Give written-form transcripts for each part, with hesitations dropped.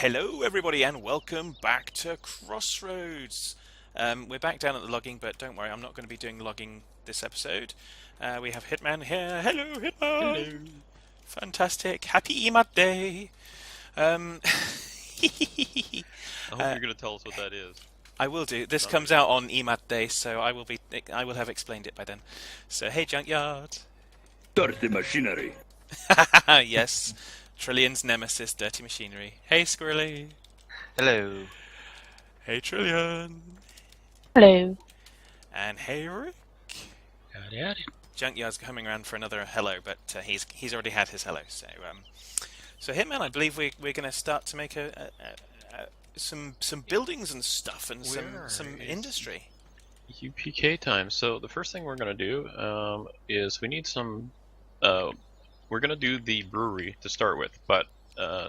Hello, everybody, and welcome back to Crossroads. We're back down at the logging, but don't worry, I'm not going to be doing logging this episode. We have Hitman here. Hello, Hitman. Hello. Fantastic. Happy EMAT Day. Um, I hope you're going to tell us what that is. I will do. This Not comes really. out on EMAT Day, so I will have explained it by then. So, hey, Junkyard. Dirty machinery. Yes, Trillion's nemesis, dirty machinery. Hey, Squirrely. Hello. Hey, Trillion. Hello. And hey, Rick. Howdy, howdy. Junkyard's coming around for another hello, but he's already had his hello. So Hitman, I believe we're going to start to make some buildings and stuff and some industry. UPK time. So the first thing we're going to do is we need some. We're going to do the brewery to start with, but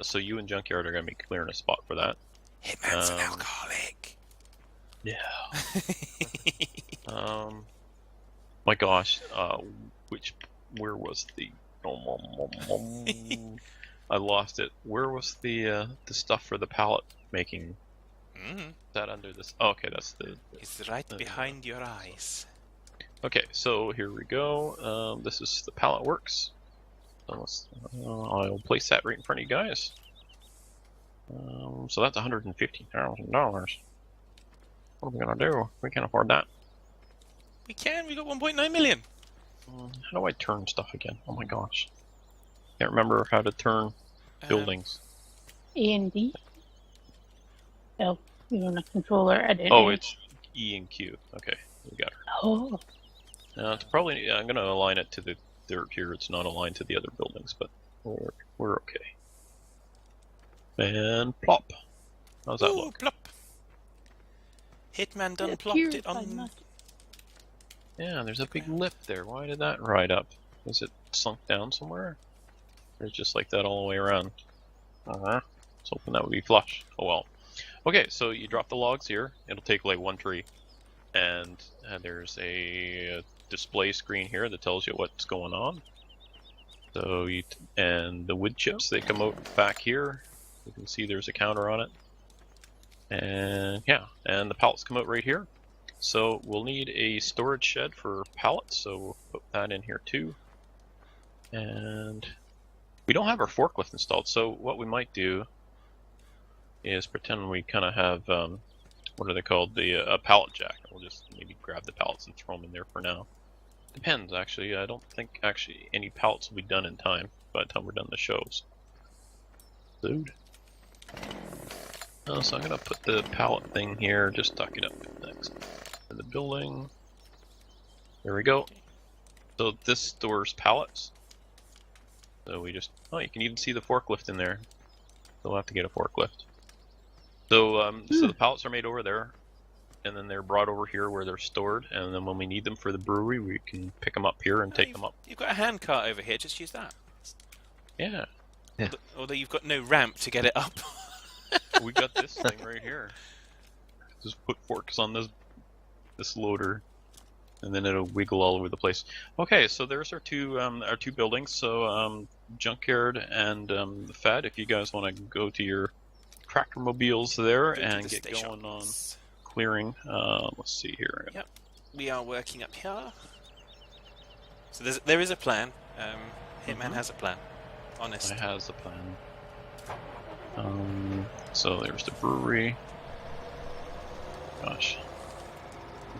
so you and Junkyard are going to be clearing a spot for that. Hitman's an alcoholic. Yeah. My gosh. Where was the? I lost it. Where was the stuff for the pallet making? Mm. Is that under this? Oh, okay, that's the. It's right behind your eyes. Okay, so here we go. This is the pallet works. I'll place that right in front of you guys. So that's $150,000. What are we gonna do? We can't afford that. We can. We got 1.9 million. How do I turn stuff again? Oh my gosh, can't remember how to turn buildings. A and D. Oh, you're on a controller. I didn't. Oh, it's E and Q. Okay, we got her. Oh. It's probably. I'm gonna align it to the dirt here. It's not aligned to the other buildings, but we're okay. And plop. How's that look? Plop. Hitman done It plopped appears it by on. magic. Yeah, there's a big lip there. Why did that ride up? Is it sunk down somewhere? Or is it just like that all the way around? I was hoping that would be flush. Oh well. Okay, so you drop the logs here. It'll take like one tree. And there's a display screen here that tells you what's going on. So and the wood chips, they come out back here. You can see there's a counter on it. And yeah, and the pallets come out right here. So we'll need a storage shed for pallets, so we'll put that in here too. And we don't have our forklift installed, so what we might do is pretend we kind of have, what are they called, a pallet jack. We'll just maybe grab the pallets and throw them in there for now. Depends, actually. I don't think actually any pallets will be done in time by the time we're done the shows. Dude. So I'm gonna put the pallet thing here, just tuck it up next to the building. There we go. So this stores pallets. So we just, oh, you can even see the forklift in there. So we'll have to get a forklift. So, so the pallets are made over there, and then they're brought over here where they're stored, and then when we need them for the brewery, we can pick them up here and take them up. You've got a hand cart over here. Just use that. Yeah. Although you've got no ramp to get it up. We got this thing right here. Just put forks on this loader, and then it'll wiggle all over the place. Okay, so there's our two buildings. So Junkyard and the Fed, if you guys want to go to your tractor mobiles there and get going on clearing. Let's see here. Yep, we are working up here. So there is a plan. Hitman has a plan. Honest. It has a plan. So there's the brewery. Gosh.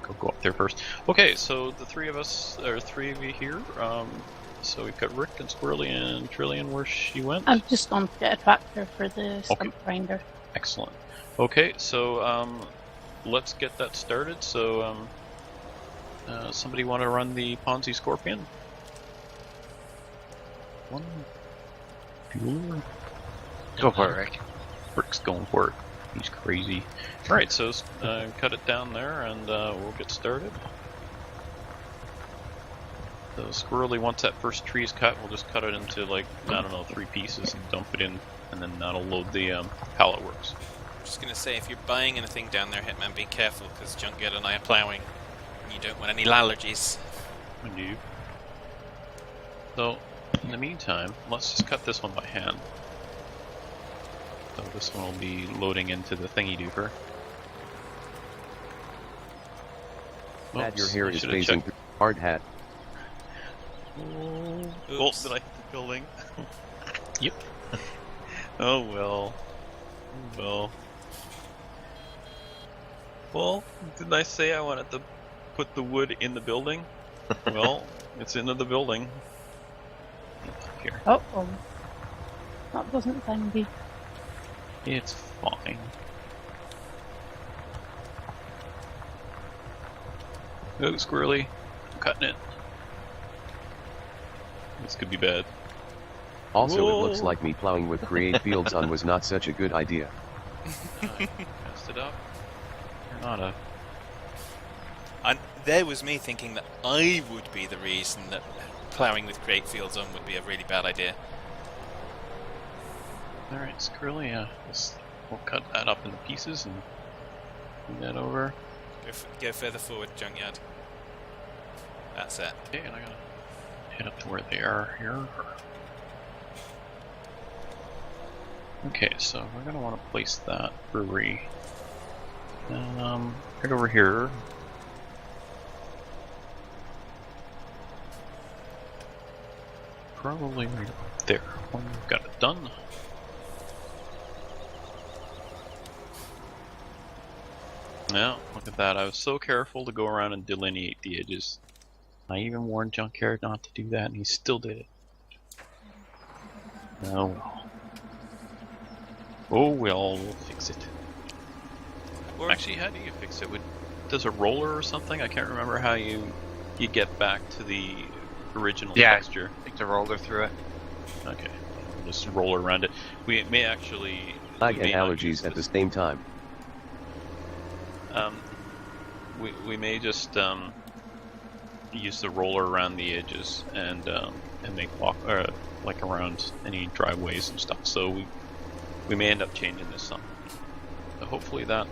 I'll go up there first. Okay, so the three of you here. So we've got Rick and Squirrely and Trillion where she went. I've just gone to get a tractor for the stump grinder. Excellent. Okay, so let's get that started. So somebody want to run the Ponzi Scorpion? One. Bueller? Go for it, Rick. Rick's going for it. He's crazy. Alright, so cut it down there and we'll get started. So Squirrely, once that first tree is cut, we'll just cut it into, like, I don't know, 3 pieces and dump it in, and then that'll load the pallet works. I'm just going to say, if you're buying anything down there, Hitman, be careful, because Junkyard and I are ploughing, and you don't want any allergies. Indeed. So, in the meantime, let's just cut this one by hand. So this one will be loading into the thingy dooper. Pat, your Oops, hair I is should have phasing checked. through. Hard hat. Oh, Oops. did I hit the building? Yep. Oh well. Oh well. Well, didn't I say I wanted to put the wood in the building? Well, it's into the building. Here. Oh, that wasn't handy. It's fine. Oh, squirrely. I'm cutting it. This could be bad. Also, it looks Whoa. like me plowing with create fields on was not such a good idea. Messed it up. You're not a... And there was me thinking that I would be the reason that ploughing with create fields on would be a really bad idea. Alright, squirrely, we'll cut that up into pieces and bring that over. Go further forward, junkyard. That's it. Okay, and I gotta head up to where they are here. Okay, so we're gonna want to place that brewery right over here. Probably right up there when we've got it done. Now, look at that. I was so careful to go around and delineate the edges. I even warned Junkyard not to do that, and he still did it. Oh well. Oh well, we'll fix it. Or Actually, how do you fix it? Does a roller or something? I can't remember how you get back to the original texture. Take the roller through it. Okay, we'll just roll around it. We may actually... Lag we and may not use allergies at the this. same time. We may just use the roller around the edges and make walk like around any driveways and stuff. So we may end up changing this some. So hopefully that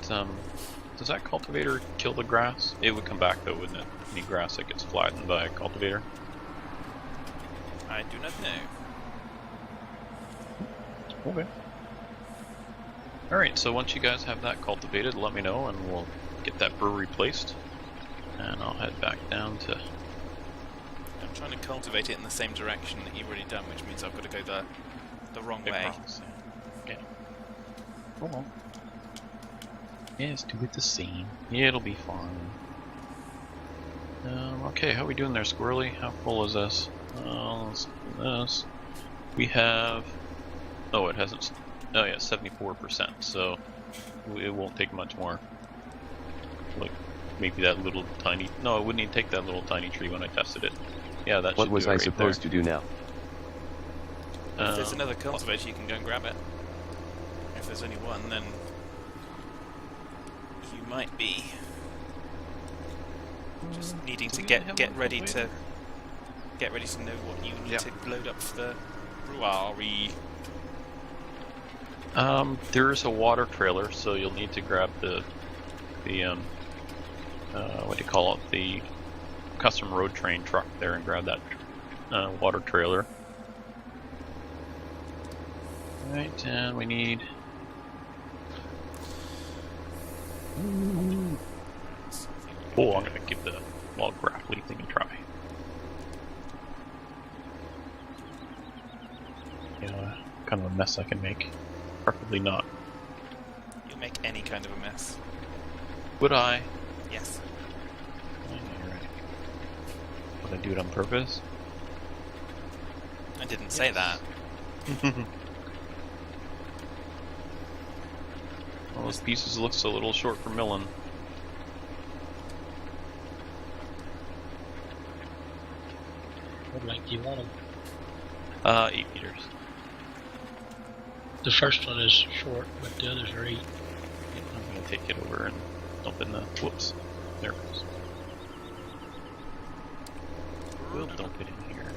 does that cultivator kill the grass? It would come back though, wouldn't it? Any grass that gets flattened by a cultivator. I do not know. Okay. All right. So once you guys have that cultivated, let me know and we'll get that brewery placed. And I'll head back down to... I'm trying to cultivate it in the same direction that you've already done, which means I've got to go the wrong way. across. Yeah. Come on. Yes, do it the same. Yeah, it'll be fine. Okay, how are we doing there, Squirrely? How full is this? Let's do this. We have... Oh, it hasn't... Oh yeah, 74%, so it won't take much more. Like, maybe that little tiny... No, it wouldn't even take that little tiny tree when I tested it. Yeah, that What should was do it I right supposed there. to do now? If there's another cultivator, you can go and grab it. If there's only one, then you might be just needing to get ready to know what you need to load up for the brewery. There's a water trailer, so you'll need to grab the what do you call it? The custom road train truck there and grab that water trailer. Right, and we need... Oh, I'm gonna give the log grappling thing a try. Yeah, kind of a mess I can make. Preferably not. You'll make any kind of a mess. Would I? Yes. You're right. Would I do it on purpose? I didn't say that. Well, those pieces looks a little short for milling. What length do you want them? 8 meters. The first one is short, but the others are 8. Yeah, I'm gonna take it over and dump in the... Whoops. There it goes. We'll dump it in here.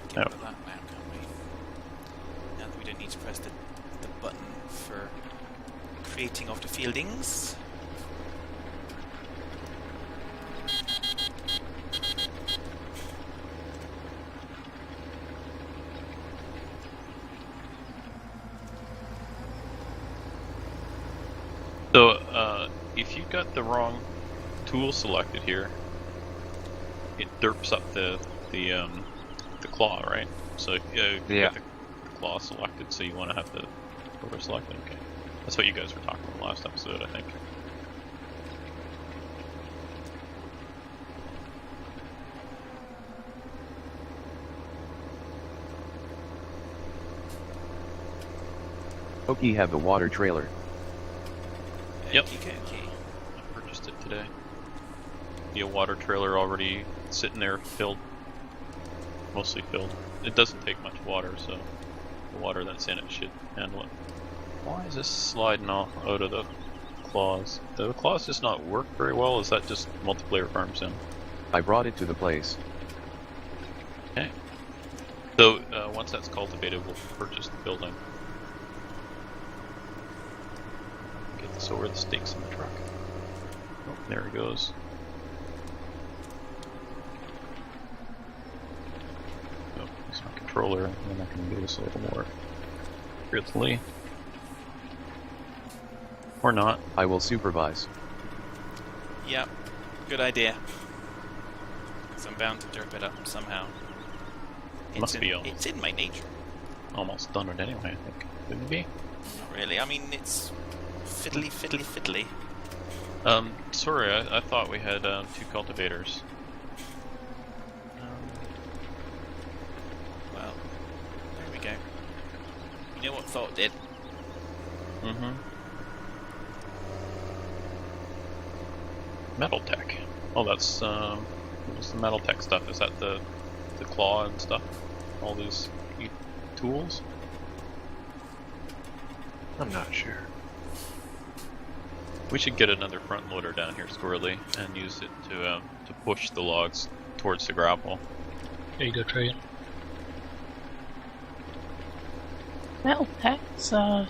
Get rid of that now, can't we? Now that we don't need to press the button for creating of the fieldings. if you got the wrong tool selected here, it derps up the claw, right? So you Yeah. got the claw selected, so you want to have the rotor selected. Okay, that's what you guys were talking about last episode, I think. Okie have the water trailer. Yep. Okey dokey. I purchased it today. Be a water trailer already sitting there filled, mostly filled. It doesn't take much water, so the water that's in it should handle it. Why is this sliding off out of the claws? Do the claws just not work very well? Is that just multiplayer farm sim? I brought it to the place. Okay. So once that's cultivated, we'll purchase the building. Get this over the stakes in the truck. Oh, there he goes. Oh, here's my controller, and then I can do this a little more accurately. Or not. I will supervise. Yep, good idea. So I'm bound to derp it up somehow. Must be almost. It's in my nature. Almost done it anyway, I think. Couldn't it be? Not really. I mean, it's fiddly, fiddly, fiddly. Sorry, I thought we had 2 cultivators. Well, there we go. You know what thought did? Mm-hmm. Metal tech. Oh, that's what's the metal tech stuff? Is that the claw and stuff? All these tools? I'm not sure. We should get another front loader down here, Squirrely, and use it to push the logs towards the grapple. There you go, Trey. Metal tech's a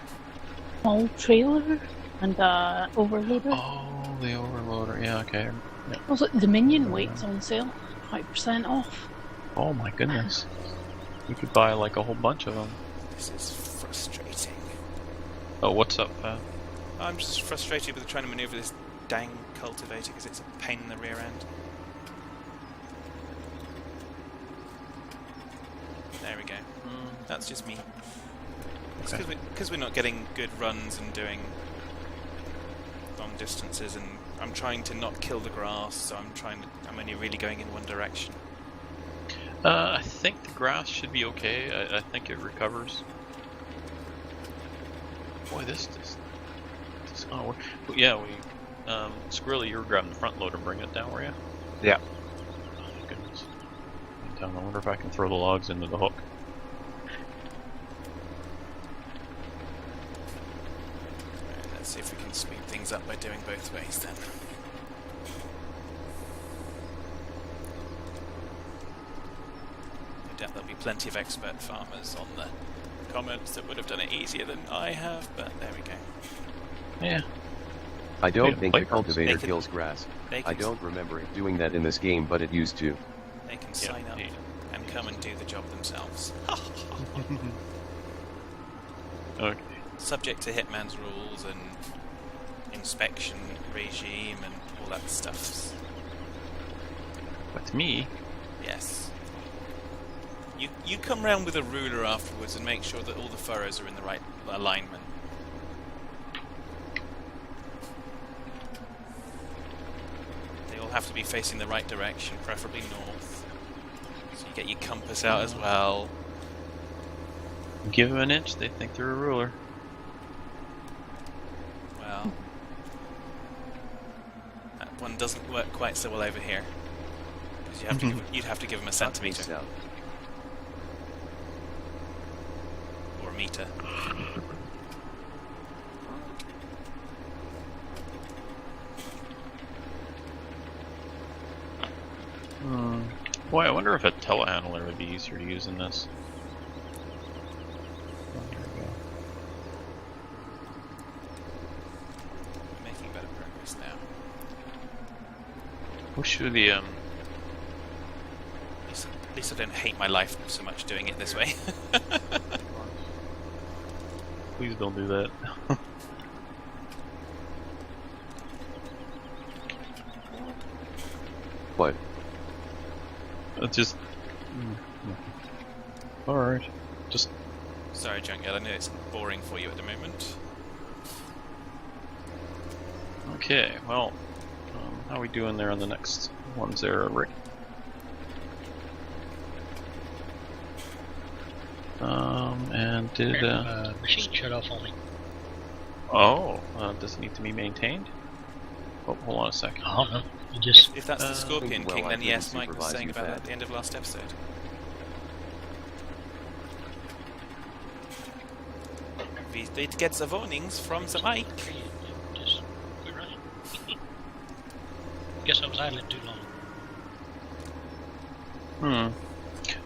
small trailer and a overloader. Oh, the overloader. Yeah, okay. Yeah. Also, the minion weight's on sale, 5% off. Oh my goodness. We could buy like a whole bunch of them. This is frustrating. Oh, what's up, I'm just frustrated with trying to maneuver this dang cultivator because it's a pain in the rear end. There we go. That's just me. It's Okay. because we're not getting good runs and doing long distances, and I'm trying to not kill the grass, so I'm only really going in one direction. I think the grass should be okay. I think it recovers. Boy, this not work. But yeah, Squirrely, you were grabbing the front loader and bring it down, were you? Yeah. Oh, goodness. I wonder if I can throw the logs into the hook. Right, let's see if we can speed things up by doing both ways then. No doubt there'll be plenty of expert farmers on the comments that would have done it easier than I have, but there we go. Yeah. I don't Yeah, think the playgrounds. cultivator They can- kills grass. They I can, don't remember it doing that in this game, but it used to. they can sign up indeed. and come and do the job themselves. Okay. Subject to Hitman's rules and inspection regime and all that stuff. But to me, Yes. You come round with a ruler afterwards and make sure that all the furrows are in the right alignment. They all have to be facing the right direction, preferably north. So you get your compass out as well. give them an inch, they think they're a ruler. Well, that one doesn't work quite so well over here. Because you'd have to give them a centimetre. South. Or a metre. Boy, I wonder if a telehandler would be easier to use in this. Oh, there we go. We're making better progress now. Wish the At least I don't hate my life so much doing it this way. Please don't do that. What? Just. Alright. Just. Sorry, Junkyard, I know it's boring for you at the moment. Okay, well. How are we doing there on the next ones there, Rick? And did. Machine shut off on me. Oh, does it need to be maintained? Oh, hold on a second. I don't know. You just. If that's the Scorpion well, King, I then couldn't yes, Mike was supervise saying you, about that Thad. at the end of last episode. We did get the warnings from the Mike. Just quit running. Guess I was idling too long.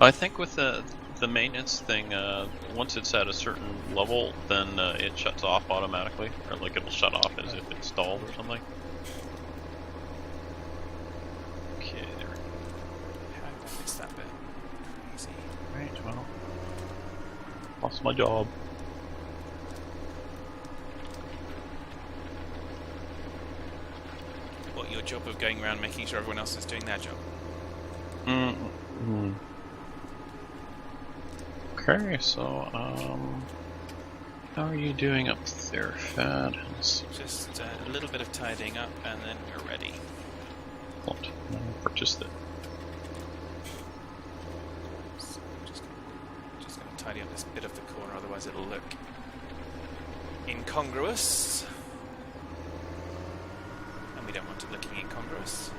I think with the maintenance thing, once it's at a certain level, then it shuts off automatically, or like it'll shut off as if it's stalled or something. Okay, there. How did I miss that bit? Crazy. Right, well, lost my job. What, your job of going around making sure everyone else is doing their job? Okay, so how are you doing up there, Thad? Just a little bit of tidying up and then we're ready. I purchased it. So just going to tidy up this bit of the corner, otherwise it'll look incongruous. And we don't want it looking incongruous.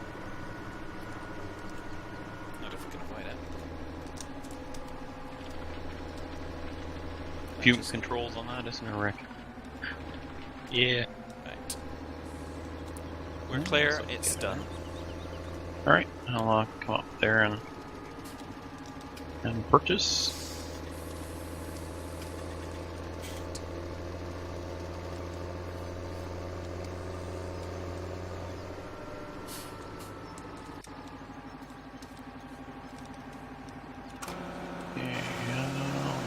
Not if we can avoid it. Few controls on that, isn't there, Rick? Yeah. Right. We're clear, that's it's okay. done. Alright, I'll come up there and purchase.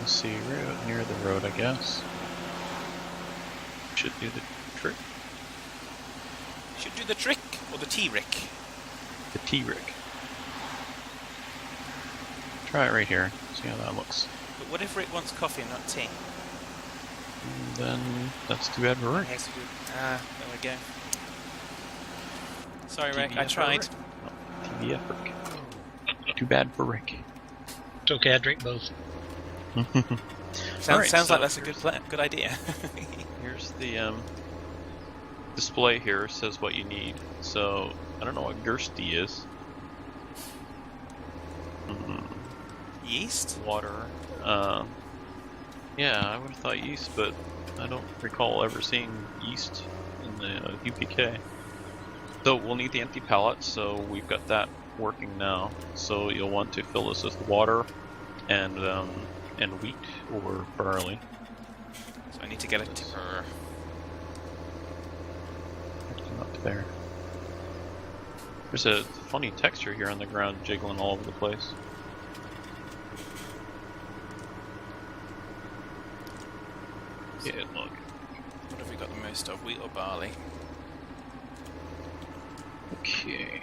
Let's see, right near the road, I guess. Should do the trick. Should do the trick, or the T-Rick. The T-Rick. Try it right here, see how that looks. But what if Rick wants coffee and not tea? And then that's too bad for Rick. He has to do... there we go. Sorry, Rick, I TBF for tried. Rick. Oh, TBF Rick. Too bad for Rick. It's okay, I drink both. Sounds so like that's a good idea. Here's the display here, says what you need. So I don't know what Gersty is. Yeast? Water. Yeah, I would have thought yeast, but I don't recall ever seeing yeast in the UPK. So we'll need the empty pallet, so we've got that working now. So you'll want to fill this with water and wheat or barley. So I need to get a tipper. Up there. There's a funny texture here on the ground, jiggling all over the place. Yeah, look. What have we got the most of, wheat or barley? Okay.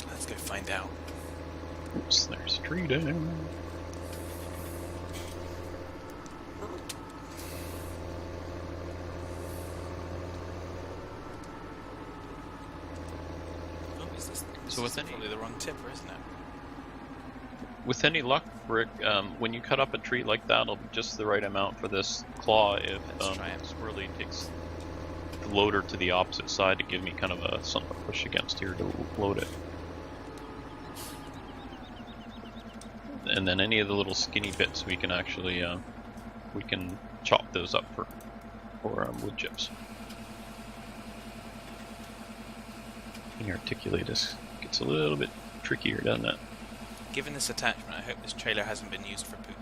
Let's go find out. Oops, there's a tree down. Oh, is this So with any- probably the wrong tipper, isn't it? With any luck, Rick, when you cut up a tree like that, it'll be just the right amount for this claw if Let's try it. Swirly takes the loader to the opposite side to give me kind of a something to push against here to load it. And then any of the little skinny bits we can actually we can chop those up for wood chips. Can you articulate this? Gets a little bit trickier, doesn't it? Given this attachment, I hope this trailer hasn't been used for poop.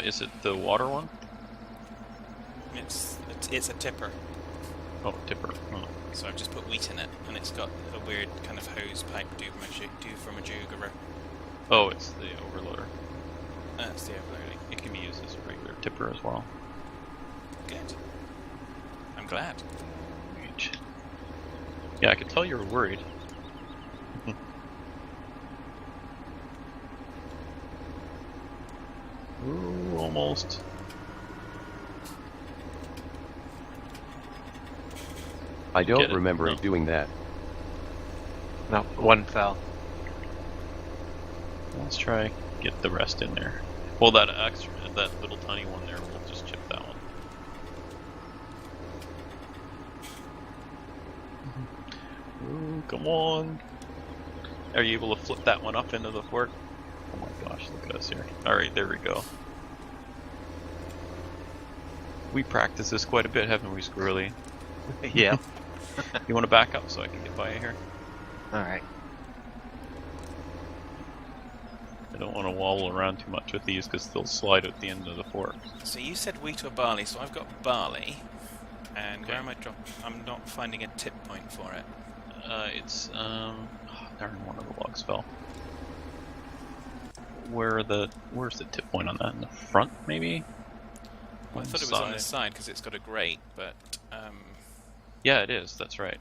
Is it the water one? It's a tipper, Oh, tipper. Oh. so I've just put wheat in it, and it's got a weird kind of hose pipe do from a jugger. Oh, it's the overloader. That's the overloading. It can be used as a regular tipper as well. Good. I'm glad. Right. Ouch. Yeah, I could tell you were worried. Ooh, almost. I Get don't it? remember No. it doing that. No, one fell. Let's try get the rest in there. Well, that little tiny one there, we'll just chip that one. Ooh, come on. Are you able to flip that one up into the fork? Oh my gosh, look at us here. Alright, there we go. We practiced this quite a bit, haven't we, Squirrely? Yeah. You want to back up so I can get by you here? Alright. I don't want to wobble around too much with these because they'll slide at the end of the fork. So you said wheat or barley, so I've got barley. And Okay. where am I I'm not finding a tip point for it. It's darn, one of the logs fell. Where's the tip point on that? In the front, maybe? Well, I thought it was on the side because it's got a grate, but Yeah, it is. That's right.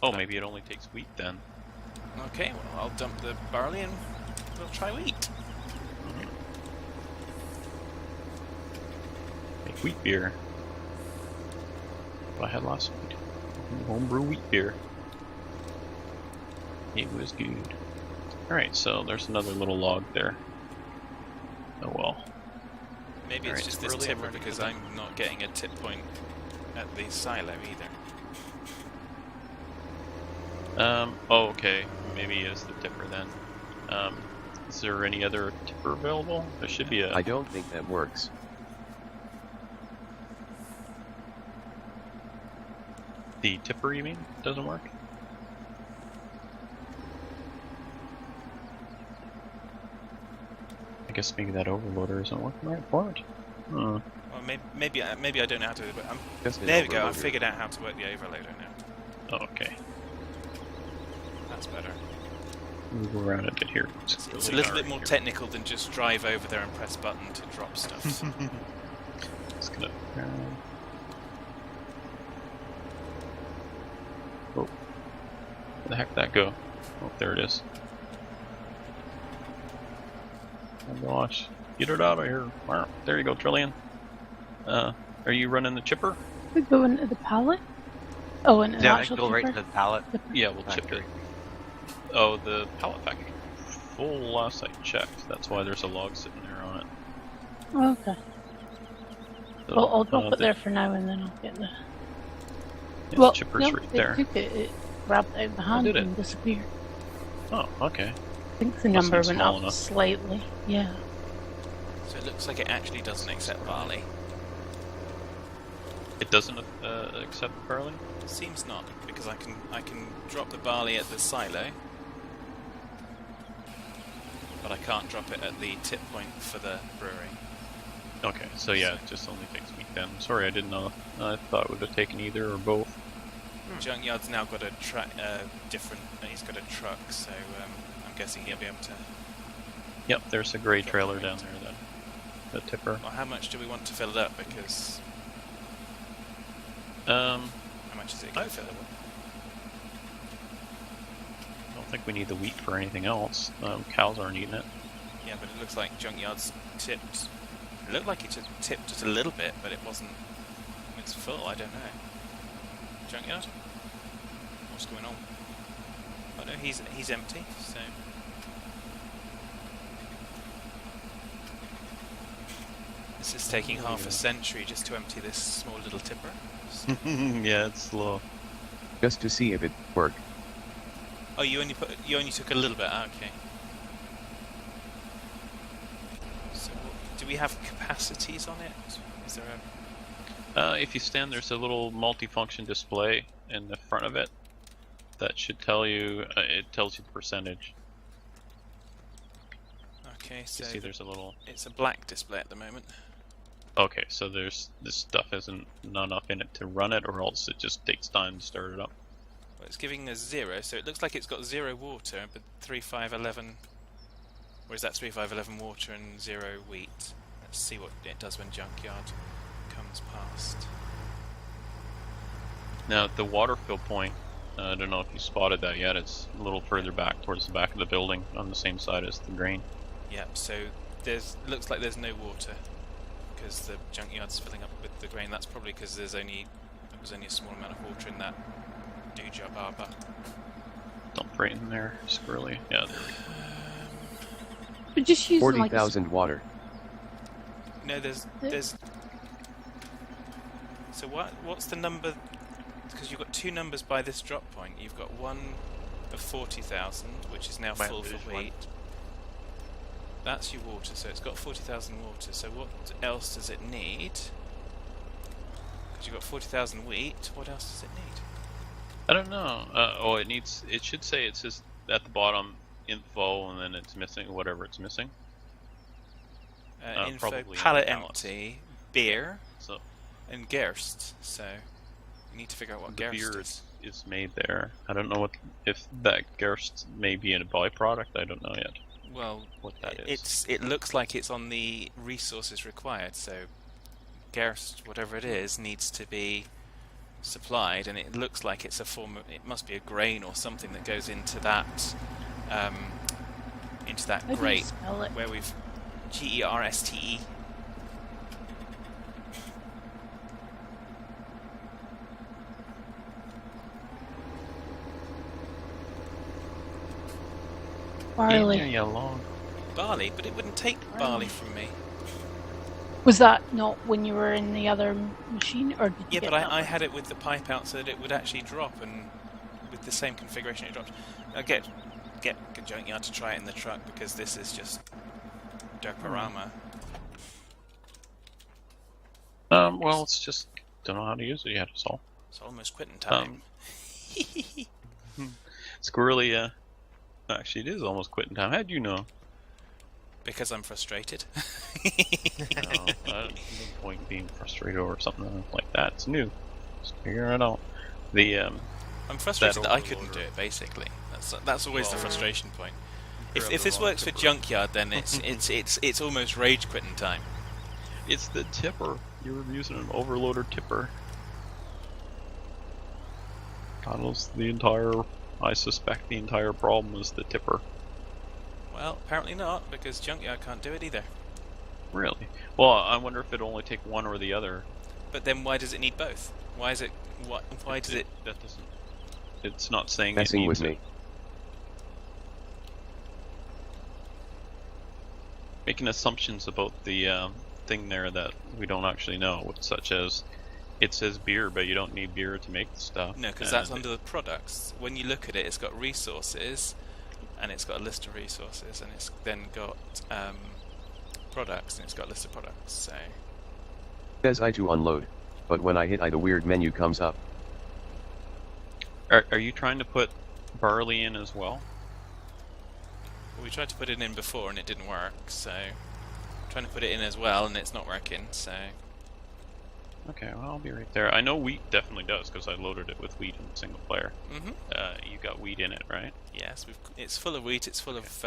Oh, maybe it only takes wheat then. okay. Well, I'll dump the barley and we'll try wheat. Make wheat beer. What I had last week. Homebrew wheat beer. It was good. Alright, so there's another little log there. Oh well. Maybe Alright, it's just so this early tipper already because done. I'm not getting a tip point at the silo either. Oh, okay. Maybe it's the tipper then. Is there any other tipper available? There should be a... I don't think that works. The tipper, you mean? Doesn't work? I guess maybe that overloader isn't working right for it. Hmm. Well, maybe I don't know how to. But Just an there we go. I overloader. figured out how to work the overloader now. Oh, okay. That's better. Move around a bit here. It's a little bit more technical than just drive over there and press button to drop stuff. So. Just gonna... Oh. Where the heck did that go? Oh, there it is. Oh gosh. Get it out of here. Wow. There you go, Trillian. Are you running the chipper? We go into the pallet. Oh, into the Yeah, I actual go right to chipper? the pallet. Yeah, we'll chip it. Oh, the pallet pack full last I checked. That's why there's a log sitting there on it. Oh, okay. So, Well, I'll drop it the- there for now and then I'll get the... Yeah, well, the chipper's no, right it there. took it. It grabbed it out of the hand did it? and disappeared. Oh, okay. I think the Must number be went small up enough. slightly. Yeah. So it looks like it actually doesn't accept barley. It doesn't accept barley? It seems not because I can drop the barley at the silo, but I can't drop it at the tip point for the brewery. Okay, so yeah, it just only takes wheat then. Sorry, I didn't know. I thought it would have taken either or both. Junkyard's now got a different. He's got a truck, so I'm guessing he'll be able to. Yep, there's a grey trailer down there then. The tipper. Well, how much do we want to fill it up? Because How how much is it going to fill it with? I don't think we need the wheat for anything else. Cows aren't eating it. Yeah, but it looks like Junkyard's tipped. It looked like it just tipped just a little bit, but it wasn't. It's full. I don't know. Junkyard? What's going on? Oh no, he's empty. So this is taking half a century just to empty this small little tipper. So- Yeah, it's slow. Just to see if it worked. oh, you only took a little bit. Okay. So do we have capacities on it? Is there a If you stand, there's a little multifunction display in the front of it that should tell you. It tells you the percentage. okay? So You see, there's a little. it's a black display at the moment. Okay, so there's this stuff isn't not enough in it to run it, or else it just takes time to start it up. Well, it's giving us 0, so it looks like it's got 0 water, but 3,511. Or is that 3,511 water and 0 wheat? Let's see what it does when Junkyard comes past. Now, the water fill point, I don't know if you spotted that yet, it's a little further back towards the back of the building on the same side as the grain. Yep, so looks like there's no water because the junkyard's filling up with the grain. That's probably because there was only a small amount of water in that Duja Barber. Dump right in there, squirrely. Yeah, there we go. But just use like 40,000 water. No, there's. So what's the number? Because you've got two numbers by this drop point. You've got one of 40,000, which is now full for wheat. That's your water, so it's got 40,000 water. So what else does it need? Because you've got 40,000 wheat. What else does it need? I don't know. It should say it says at the bottom info, and then it's missing whatever it's missing. Info, probably pallet pallets. empty, beer, So and gerst. So you need to figure out what the gerst beer is. is made there. I don't know if that gerst may be a byproduct. I don't know yet Well, what that is. it looks like it's on the resources required. So gerst, whatever it is, needs to be supplied, and it looks like it's a form of. It must be a grain or something that goes into that How do you grate spell it? where we've GERSTE. Barley. Yeah, long. Barley, but it wouldn't take barley from me. Was that not when you were in the other machine, or did you Yeah, get but that I one? had it with the pipe out so that it would actually drop, and with the same configuration it dropped. Get a junkyard to try it in the truck, because this is just Derparama. Well, it's just don't know how to use it yet. That's all. It's almost quitting time. Squirrely. Actually, it is almost quitting time. How'd you know? Because I'm frustrated. No point in being frustrated over something like that. It's new. Just figure it out. I'm frustrated that I couldn't do it. Basically, that's always the frustration point. If this works for junkyard, then it's almost rage quitting time. It's the tipper. You were using an overloader tipper. That was the entire. I suspect the entire problem is the tipper. Well, apparently not, because junkyard can't do it either. Really? Well, I wonder if it'll only take one or the other. But then why does it need both? Why is it? Why does it? That doesn't. It's not saying Messing it needs with it. me. Making assumptions about the thing there that we don't actually know, such as it says beer, but you don't need beer to make the stuff. No, because that's under the products. When you look at it, it's got resources, and it's got a list of resources, and it's then got products, and it's got a list of products. So Says I to unload, but when I hit I the weird menu comes up. Are you trying to put barley in as well? we tried to put it in before, and it didn't work. So I'm trying to put it in as well, and it's not working. So Okay, well, I'll be right there. I know wheat definitely does, because I loaded it with wheat in single player. You got wheat in it, right? yes, it's full of wheat. It's full of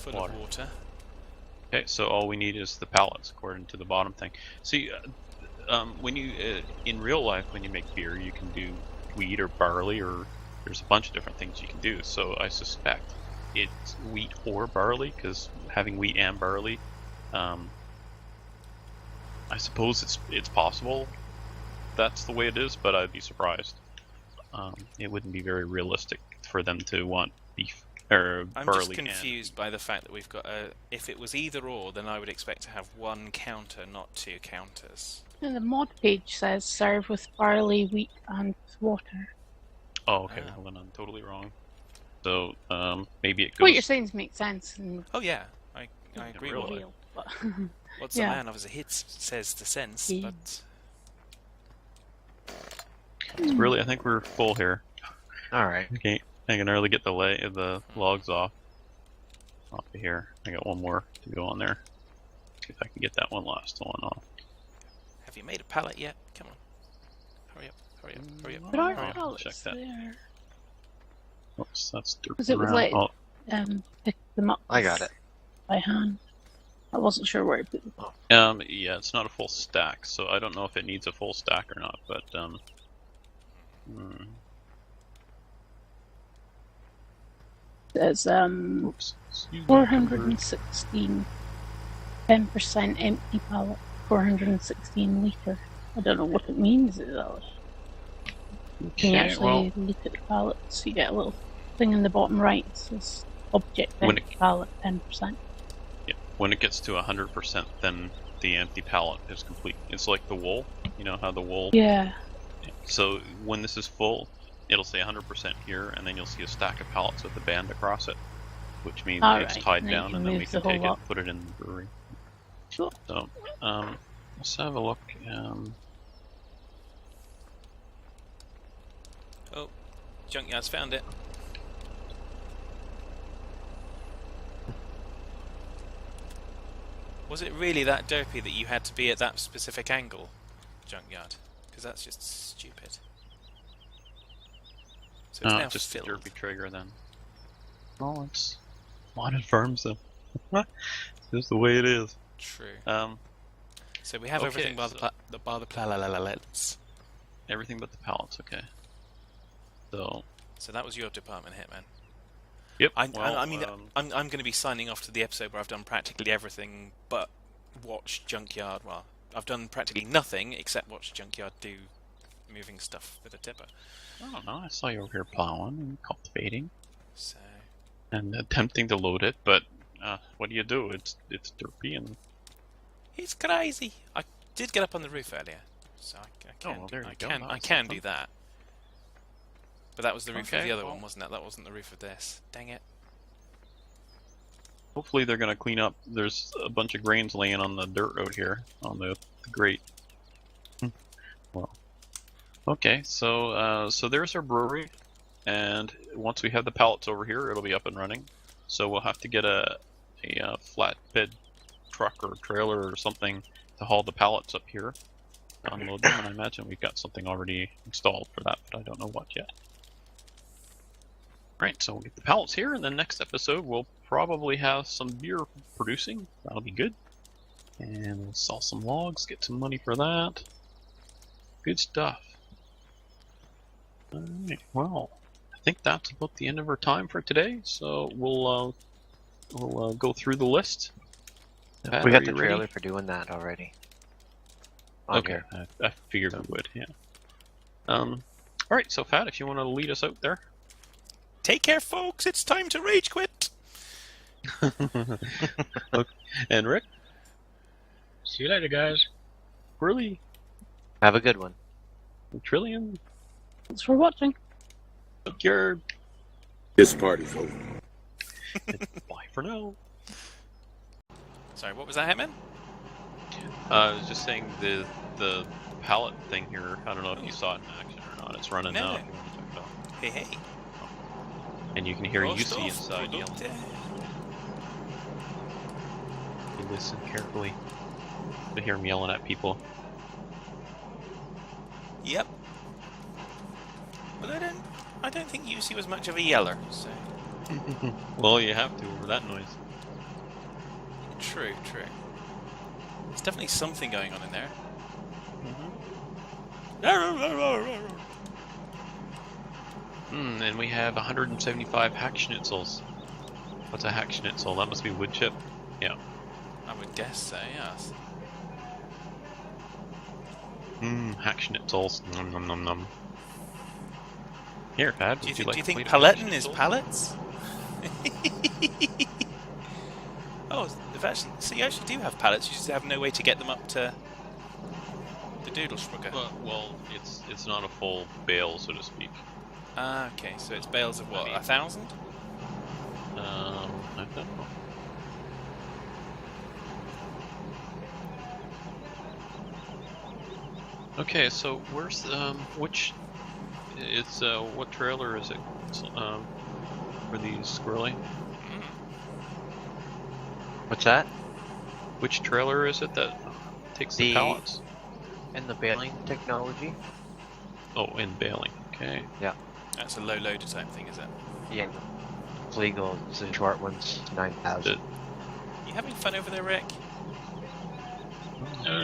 water. Okay, so all we need is the pallets, according to the bottom thing. See, when you in real life, when you make beer, you can do wheat or barley, or there's a bunch of different things you can do. So I suspect it's wheat or barley, because having wheat and barley, I suppose it's possible that's the way it is, but I'd be surprised. It wouldn't be very realistic for them to want beef or I'm barley. just confused by the fact that we've got a. If it was either or, then I would expect to have one counter, not two counters. And the mod page says serve with barley, wheat, and water. Oh, okay. Well, then I'm totally wrong. So maybe it goes. What you're saying makes sense and Oh yeah, I agree with really. it. real, but What's Yeah. a man of his hits says the sense, Yeah. but Really, I think we're full here. Alright. Okay, I can early get the logs off of here. I got one more to go on there. See if I can get that last one off. have you made a pallet yet? Come on, hurry up, hurry up, hurry up. there are Alright, hurry up. check pallets that. there. Oops, that's dirt Because it was around. like Oh, pick them up. I got it. by hand. I wasn't sure where to put them. yeah, it's not a full stack, so I don't know if it needs a full stack or not. But Hmm. It's Oops. Excuse me, 416, 10% empty pallet, 416 litre. I don't know what it means exactly. You can Okay, actually well, look at the pallets. You get a little thing in the bottom right. It says object When empty pallet 10%. yeah, when it gets to 100%, then the empty pallet is complete. It's like the wool. You know how the wool. Yeah. So when this is full, it'll say 100% here, and then you'll see a stack of pallets with a band across it, which means All it's right, tied and then you down, can and then we move can the whole take it lot. and put it in the brewery. Cool. So, let's have a look. Oh, Junkyard's found it. Was it really that derpy that you had to be at that specific angle, Junkyard? Because that's just stupid. So it's now just filled. a derpy trigger then. Oh, it's modern farms though. Just the way it is. True. Um, So we have okay, everything by so- the pallets. Everything but the pallets. Okay. So. So that was your department, Hitman. Yep. I well, mean, I'm going to be signing off to the episode where I've done practically everything but watch Junkyard. Well, I've done practically nothing except watch Junkyard do moving stuff with a tipper. I don't know. I saw you over here plowing and cultivating So and attempting to load it, but what do you do? It's derpy and. it's crazy. I did get up on the roof earlier, so I can well, there you go. I That's can something. do that. But that was the roof of Okay, the other well. one, wasn't it? That wasn't the roof of this. Dang it. Hopefully they're gonna clean up. There's a bunch of grains laying on the dirt road here on the grate. Well, okay. So there's our brewery, and once we have the pallets over here, it'll be up and running. So we'll have to get a flatbed truck or trailer or something to haul the pallets up here, unload them, and I imagine we've got something already installed for that, but I don't know what yet. Right, so we'll get the pallets here, and then next episode we'll probably have some beer producing. That'll be good. And we'll sell some logs, get some money for that. Good stuff. Alright, well, I think that's about the end of our time for today, so we'll go through the list. Pat, We are got the you ready? trailer for doing that already. On Okay, here. I figured we would, yeah. Alright, so Fat, if you want to lead us out there. Take care, folks. It's time to rage quit. Okay. And Rick, See you later, guys. Burley, Have a good one. Trillion, Thanks for watching. Garb, This party's over. bye for now. Sorry, what was that, Hitman? I was just saying the pallet thing here, I don't know if you saw it in action or not. It's running No. now. If you want to check it out. Hey, hey. And you can hear Roast UC off, inside yelling. produkte. You listen carefully to hear him yelling at people. Yep. But I don't think UC was much of a yeller, so Well, you have to over that noise. true. There's definitely something going on in there. And we have 175 hack schnitzels. What's a hack schnitzel? That must be wood chip. Yeah. I would guess so, yes. Hack schnitzels. Nom nom nom nom. Here, Pat, Do you, would you do like you a think plate of palettin hack is schnitzel? pallets? Oh, so you actually do have pallets. You just have no way to get them up to the Doodlesbrugger. Well, it's not a full bale, so to speak. Ah, okay. So it's bales of what? I mean- 1,000? I don't know. Okay, so where's which? It's what trailer is it? For these squirrely? What's that? Which trailer is it that takes the The- pallets? And the baling technology? Oh, in baling. Okay. That's a low loader type thing, is it? Yeah. It's legal. It's the short ones, 9,000. You having fun over there, Rick?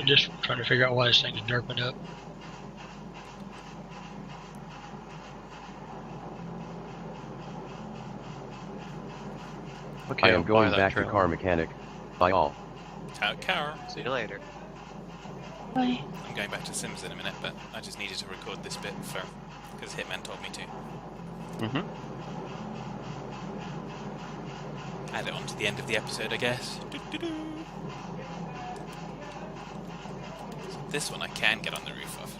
Just trying to figure out why this thing's derping up. Okay, I I'll am buy going that back to trailer. car mechanic. Bye all. Tout car. See you later. Bye. I'm going back to Sims in a minute, but I just needed to record this bit because Hitman told me to. Mm-hmm. Add it on to the end of the episode, I guess. Doo-doo-doo. So this one I can get on the roof of.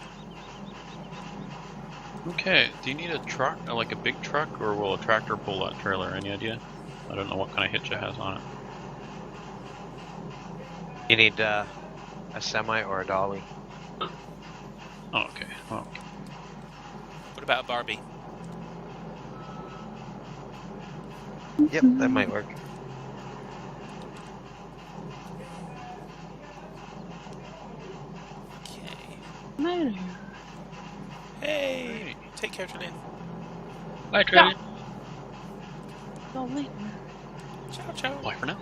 Okay, do you need a truck, like a big truck, or will a tractor pull that trailer? Any idea? I don't know what kind of hitch it has on it. You need a semi or a dolly. Oh, okay. Well, What about a Barbie? Yep, that might work. Okay. No. Hey! Take care, Julian. Bye, Trilly. Go later. Ciao, ciao. bye for now.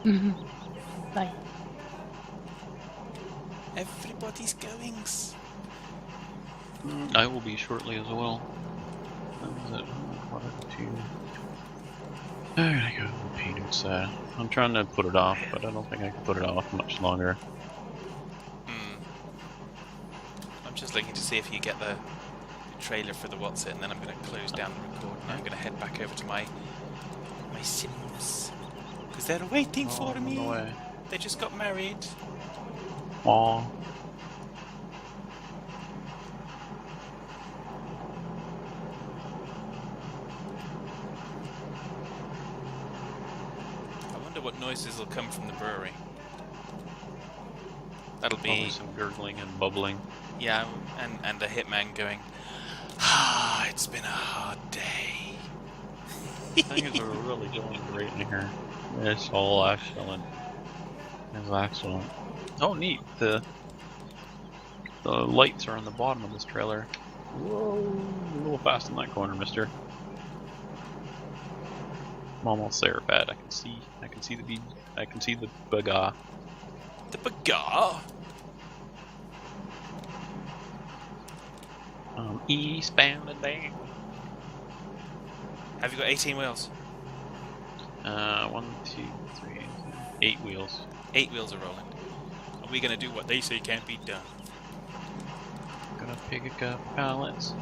Mm-hmm. Bye. Everybody's goings. I will be shortly as well. That was it. What did I do? There I go. Painted that. I'm trying to put it off, but I don't think I can put it off much longer. I'm just looking to see if you get the trailer for the What's It, and then I'm going to close down the record, and I'm going to head back over to my Sims. Because they're waiting for On me. the way. They just got married. Aw. I wonder what noises will come from the brewery. That'll Probably be, some gurgling and bubbling. yeah, and a hitman going, ah, it's been a hard day. Things are really going great in here. It's all excellent. It's excellent. Oh, neat. The lights are on the bottom of this trailer. Whoa, a little fast in that corner, mister. I'm almost there, Pat. I can see the bead. I can see the baga. The bagar? Eastbound and down. Have you got 18 wheels? 1, 2, 3, 8 wheels. 8 wheels are rolling. Are we going to do what they say can't be done? Gonna pick up pallets.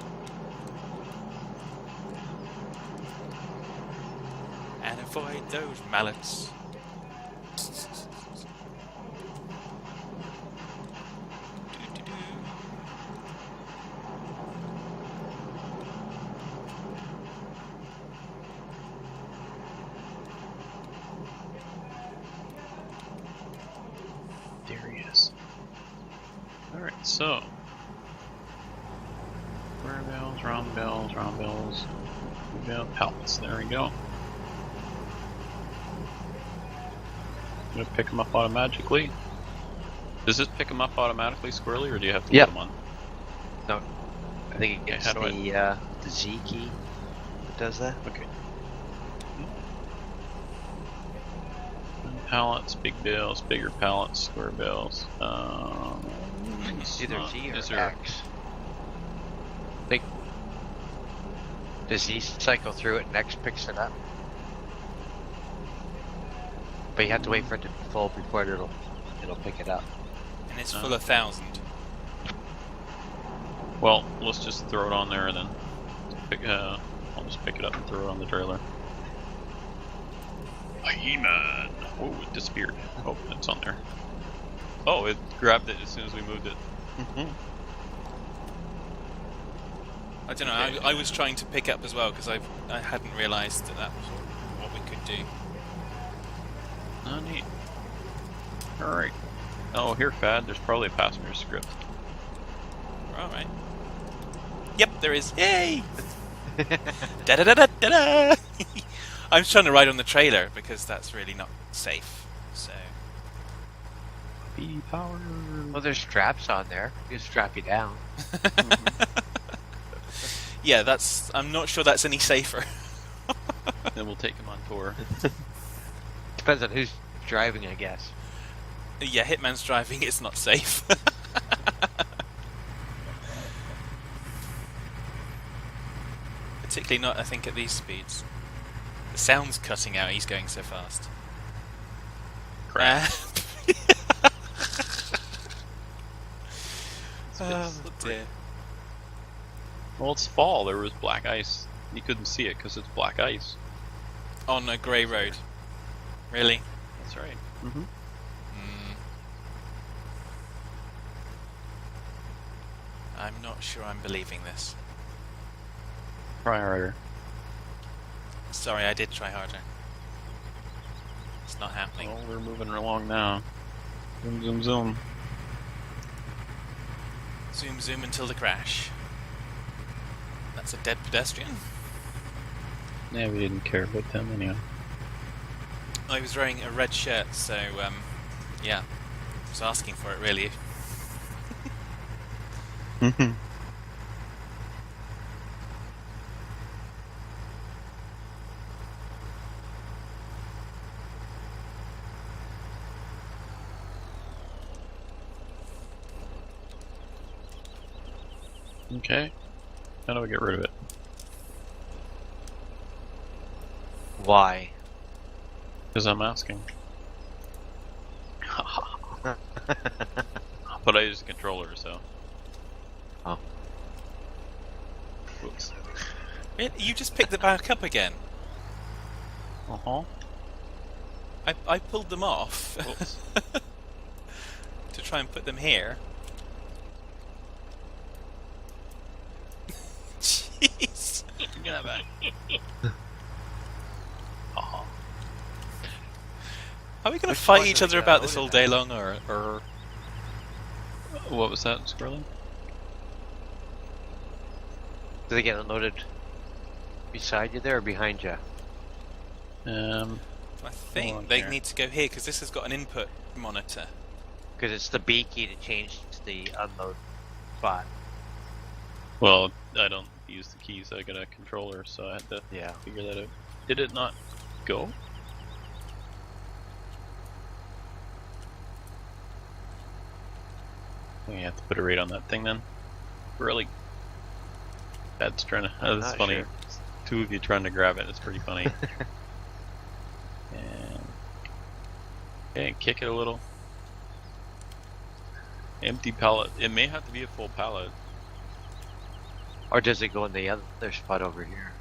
And avoid those mallets. Doo-doo-doo. There he is. Alright, so. Square bells, round bells, round bells. We got pallets. There we go. Gonna pick them up automatically. Does this pick them up automatically, Squirrely, or do you have to Yep. put them on? No, I think it gets how do the Z key that does that. Okay. Pallets, big bills, bigger pallets, square bills. It's either Z or is there- X. Think. Does Z cycle through it and X picks it up? But you have to wait for it to be full before it'll pick it up. And it's full of 1,000. Well, let's just throw it on there and then I'll just pick it up and throw it on the trailer. He-Man! Oh, it disappeared. Oh, it's on there. Oh, it grabbed it as soon as we moved it. I don't know, Okay. I was trying to pick up as well because I hadn't realised that was what we could do. Oh, neat. Alright. Oh, here, Fad, there's probably a passenger script. Alright. Yep, there is. Yay! Da da da da da da! I was trying to ride on the trailer because that's really not safe. So. Be power. Well, there's straps on there. You strap you down. Yeah, that's. I'm not sure that's any safer. Then we'll take him on tour. Depends on who's driving, I guess. Yeah, Hitman's driving. It's not safe. Particularly not, I think, at these speeds. The sound's cutting out. He's going so fast. Crap. It's a bit Oh slippery. dear. Well, it's fall. There was black ice. You couldn't see it because it's black ice. On a grey road. Really? That's right. Mm-hmm. I'm not sure I'm believing this. Try harder. Sorry, I did try harder. It's not happening. Well, we're moving along now. Zoom, zoom, zoom. Zoom, zoom until the crash. That's a dead pedestrian. Yeah, we didn't care about them anyhow. I was wearing a red shirt, so yeah, I was asking for it really. Okay. How do we get rid of it? Why? Because I'm asking. But I use the controller, so. Oh. Whoops. Really? You just picked it back up again. Uh-huh. I pulled them off Whoops. to try and put them here. Jeez. Get that back. Uh-huh. Are we going to Which fight one each do we other got about this loaded all at? day long, or What was that, Squirrely? Do they get unloaded beside you there or behind you? I think on they here. need to go here because this has got an input monitor. Because it's the B key to change the unload spot. Well, I don't use the keys. I got a controller, so I had to Yeah. figure that out. Did it not go? We have to put a rate on that thing then. Really? That's trying to. That's not funny. sure. It's two of you trying to grab it. It's pretty funny. And okay, kick it a little. Empty pallet. It may have to be a full pallet. Or does it go in the other spot over here?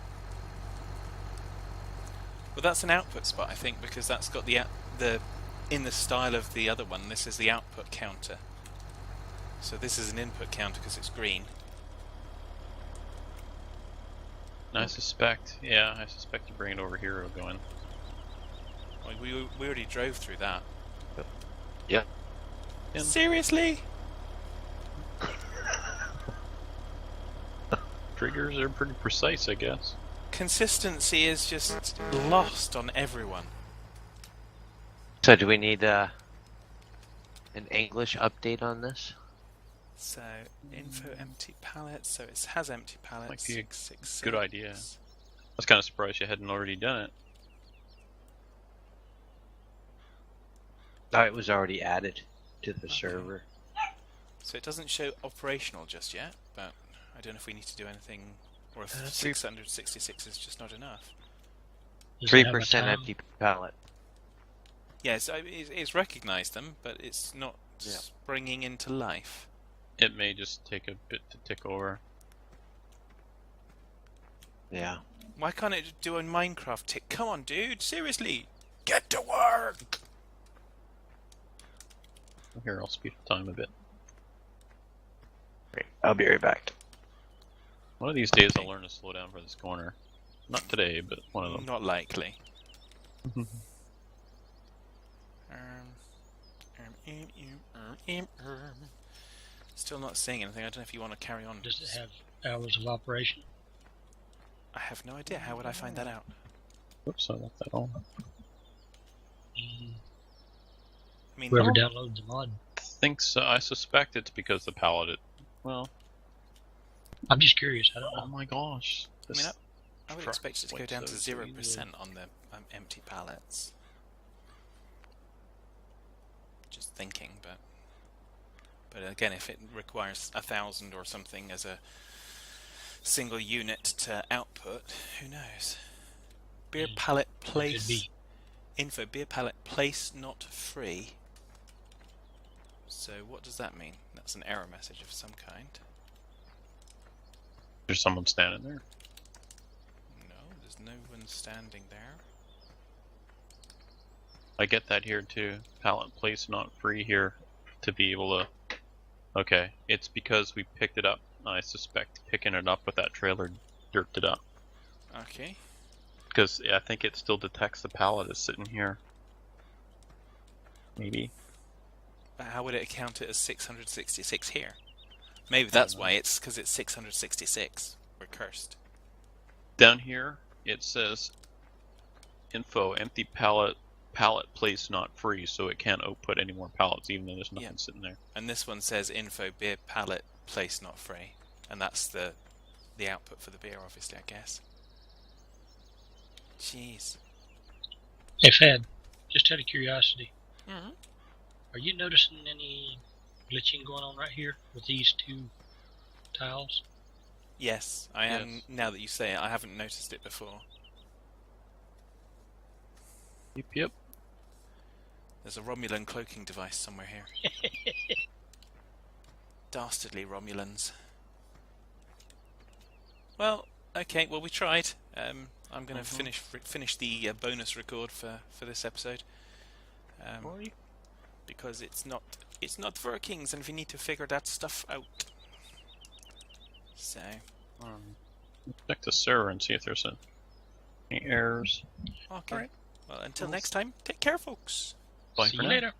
Well, that's an output spot, I think, because that's got the in the style of the other one. This is the output counter. So this is an input counter because it's green. And I suspect, yeah, I suspect you bring it over here or going. Well, we already drove through that. Yeah. Yeah. Seriously? Triggers are pretty precise, I guess. Consistency is just lost on everyone. So do we need an English update on this? So info empty pallets. So it has empty pallets. Might be a 666. good idea. I was kind of surprised you hadn't already done it. Oh, it was already added to the server. So it doesn't show operational just yet, but I don't know if we need to do anything, or if 3 666 is just not enough. Does it have a 3% time? empty pallet. Yes, it's recognised them, but it's not Yeah. springing into life. It may just take a bit to tick over. Yeah. Why can't it do a Minecraft tick? Come on, dude! Seriously, get to work! Here, I'll speed up time a bit. Great. I'll be right back. One of these days I'll learn to slow down for this corner. Not today, but one of them. Not likely. Still not seeing anything. I don't know if you want to carry on. Does it have hours of operation? I have no idea. How would I find that out? Whoops, I left that on. I mean, Whoever downloads the mod. I think so. I suspect it's because the pallet. Well, I'm just curious. I don't oh know. my gosh. I mean, This I would truck expect it to go wipes down out to so 0% easily. on the empty pallets. Just thinking, but again, if it requires 1,000 or something as a single unit to output, who knows? Beer pallet Could place. be. Info, beer pallet place not free. So what does that mean? That's an error message of some kind. There's someone standing there. No, there's no one standing there. I get that here too. Pallet place not free here to be able to. Okay, it's because we picked it up. I suspect picking it up with that trailer derped it up. Okay. Because I think it still detects the pallet is sitting here. Maybe. But how would it count it as 666 here? Maybe that's why it's because it's 666. We're cursed. Down here it says info empty pallet place not free, so it can't output any more pallets even though there's nothing sitting there. And this one says info beer pallet place not free, and that's the output for the beer, obviously, I guess. Jeez. Hey, Fad, just out of curiosity, Mm-hmm. are you noticing any glitching going on right here with these two tiles? Yes, I am. Yes. Now that you say it, I haven't noticed it before. Yep. There's a Romulan cloaking device somewhere here. Dastardly Romulans. Well, okay. Well, we tried. I'm going to finish the bonus record for this episode. Because it's not working, and we need to figure that stuff out. So. Check the server and see if there's any errors. Okay. Alright. Well, until next time, take care, folks. Bye See for you now. later.